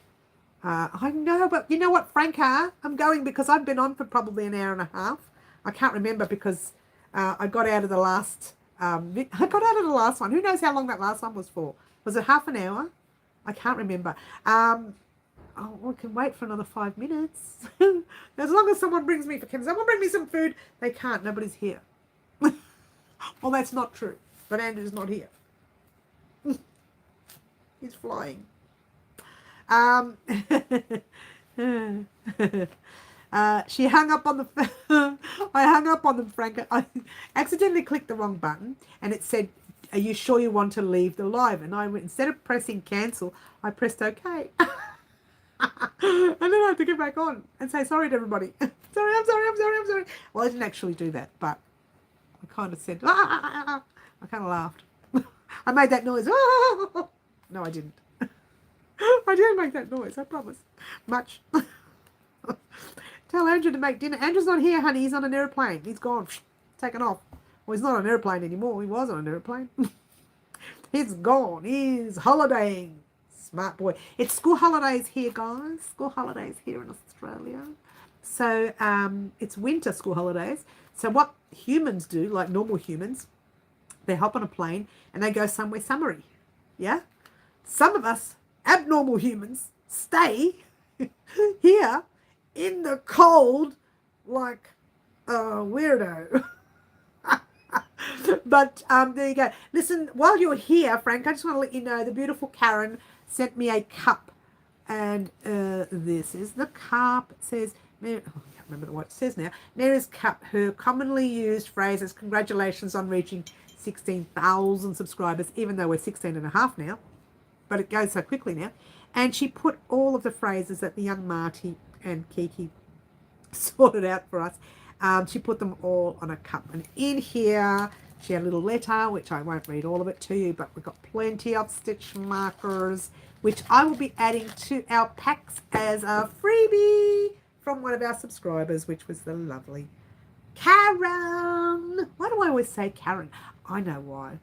I know, but you know what, Franca? I'm going because I've been on for probably an hour and a half. I can't remember because I got out of the last one. Who knows how long that last one was for? Was it half an hour? I can't remember. We can wait for another 5 minutes. As long as someone brings me, can someone bring me some food? They can't. Nobody's here. Well, that's not true. But Andrew's not here. He's flying. She hung up on the... I hung up on them, Franca. I accidentally clicked the wrong button, and it said, are you sure you want to leave the live? And I went, instead of pressing cancel, I pressed OK. And then I had to get back on and say sorry to everybody. I'm sorry. Well, I didn't actually do that, but I kind of said, I kind of laughed. I made that noise. No, I didn't. I didn't make that noise, I promise. Much. Tell Andrew to make dinner. Andrew's not here, honey. He's on an airplane. He's gone. Taken off. Well, he's not on an airplane anymore. He was on an airplane. He's gone. He's holidaying. Smart boy. It's school holidays here, guys. School holidays here in Australia. So it's winter school holidays. So what humans do, like normal humans, they hop on a plane and they go somewhere summery. Yeah? Some of us, abnormal humans, stay here in the cold like a weirdo. But there you go. Listen, while you're here, Frank, I just want to let you know the beautiful Karen sent me a cup. And this is the cup. It says, I can't remember what it says now. Mary's cup. Her commonly used phrase is congratulations on reaching 16,000 subscribers, even though we're 16 and a half now. But it goes so quickly now. And she put all of the phrases that the young Marty and Kiki sorted out for us. She put them all on a cup. And in here, she had a little letter, which I won't read all of it to you, but we've got plenty of stitch markers, which I will be adding to our packs as a freebie from one of our subscribers, which was the lovely Karen. Why do I always say Karen? I know why.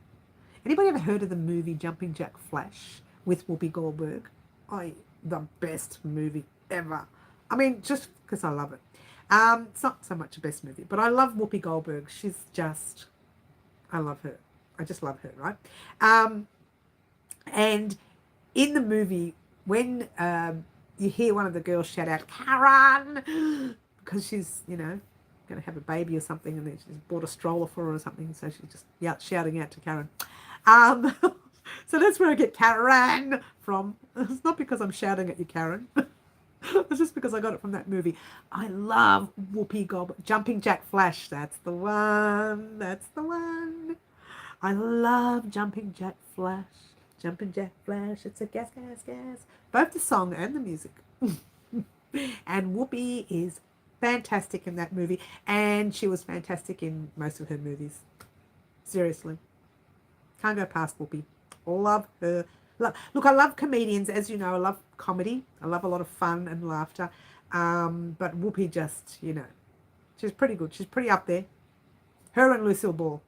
Anybody ever heard of the movie Jumping Jack Flash with Whoopi Goldberg? The best movie ever. I mean, just because I love it. It's not so much a best movie, but I love Whoopi Goldberg. She's just, I love her. I just love her, right? And in the movie, when you hear one of the girls shout out, Karen, because she's, going to have a baby or something, and then she's bought a stroller for her or something, so she's just shouting out to Karen. So that's where I get Karen from. It's not because I'm shouting at you, Karen. It's just because I got it from that movie. I love Whoopi Goldberg. Jumping Jack Flash. That's the one. That's the one. I love Jumping Jack Flash. Jumping Jack Flash. It's a gas. Both the song and the music. And Whoopi is fantastic in that movie. And she was fantastic in most of her movies. Seriously. Can't go past Whoopi. Love her Look, I love comedians, as you know. I love comedy. I love a lot of fun and laughter. But Whoopi just, she's pretty good. She's pretty up there. Her and Lucille Ball.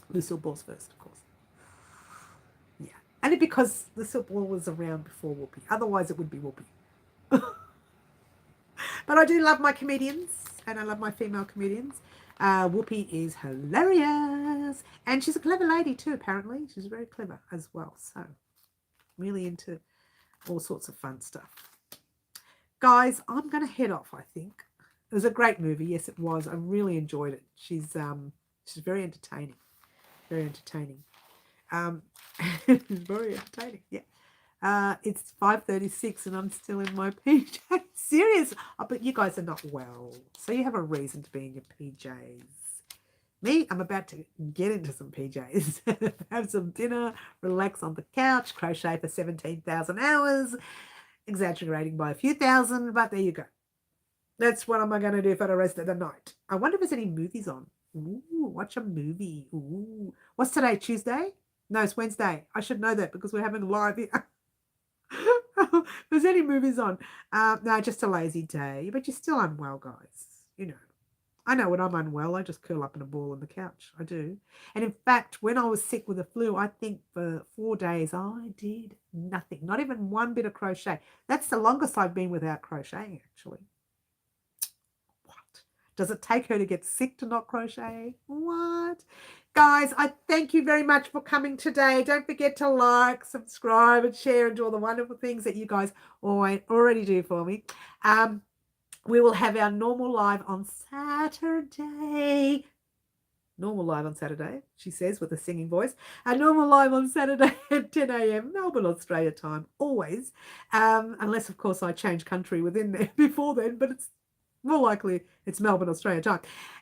Lucille Ball's first, of course. Yeah. Only because Lucille Ball was around before Whoopi. Otherwise, it would be Whoopi. But I do love my comedians, and I love my female comedians. Whoopi is hilarious. And she's a clever lady too, apparently. She's very clever as well. So, really into all sorts of fun stuff. Guys, I'm going to head off, I think. It was a great movie. Yes, it was. I really enjoyed it. She's very entertaining. Very entertaining. Very entertaining, yeah. It's 5:36 and I'm still in my PJs. Serious. Oh, but you guys are not well, so you have a reason to be in your PJs. Me, I'm about to get into some PJs. Have some dinner, relax on the couch, crochet for 17,000 hours. Exaggerating by a few thousand, but there you go. That's what am I going to do for the rest of the night. I wonder if there's any movies on. Ooh, watch a movie. Ooh. What's today, Tuesday? No, it's Wednesday. I should know that because we're having a live here. There's any movies on? No, just a lazy day. But you're still unwell, guys. I know when I'm unwell, I just curl up in a ball on the couch. I do. And in fact, when I was sick with the flu, I think for 4 days I did nothing. Not even one bit of crochet. That's the longest I've been without crocheting, actually. What? Does it take her to get sick to not crochet? What? Guys, I thank you very much for coming today. Don't forget to like, subscribe, and share, and do all the wonderful things that you guys already do for me. We will have our normal live on Saturday. Normal live on Saturday, she says with a singing voice. A normal live on Saturday at 10 a.m. Melbourne, Australia time, always. Unless, of course, I change country within there before then, but it's more likely it's Melbourne, Australia time.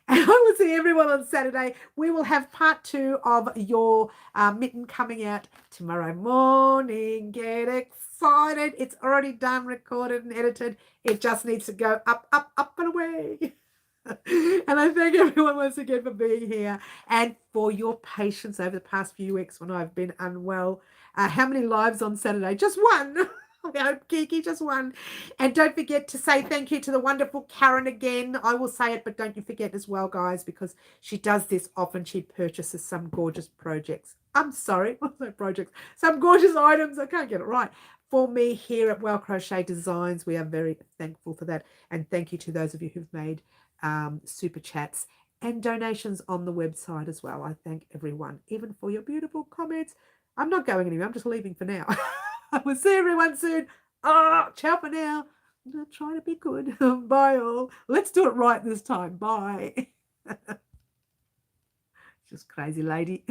And I will see everyone on Saturday. We will have part 2 of your mitten coming out tomorrow morning. Get excited. It's already done, recorded and edited. It just needs to go up, up, up and away. And I thank everyone once again for being here and for your patience over the past few weeks when I've been unwell. How many lives on Saturday? Just one. I hope, Kiki, just one. And don't forget to say thank you to the wonderful Karen again. I will say it, but don't you forget as well, guys, because she does this often. She purchases some gorgeous projects. I'm sorry, what's that projects? Some gorgeous items. I can't get it right. For me here at Well Crochet Designs, we are very thankful for that. And thank you to those of you who've made super chats and donations on the website as well. I thank everyone, even for your beautiful comments. I'm not going anywhere. I'm just leaving for now. I will see everyone soon. Ciao for now. I'm going to try to be good. Bye all. Let's do it right this time. Bye. Just crazy lady.